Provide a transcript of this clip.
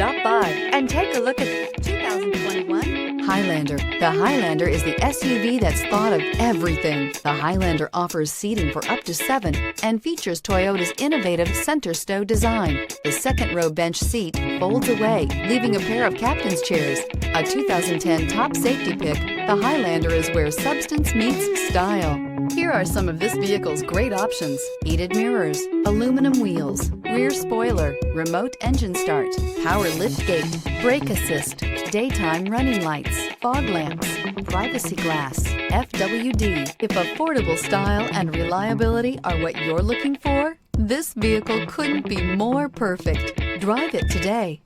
Stop by and take a look at the 2021 Highlander. The Highlander is the SUV that's thought of everything. The Highlander offers seating for up to 7 and features Toyota's innovative center stow design. The second row bench seat folds away, leaving a pair of captain's chairs. A 2010 top safety pick, the Highlander is where substance meets style. Here are some of this vehicle's great options: heated mirrors, aluminum wheels, rear spoiler, remote engine start, power lift gate, brake assist, daytime running lights, fog lamps, privacy glass, FWD. If affordable style and reliability are what you're looking for, this vehicle couldn't be more perfect. Drive it today.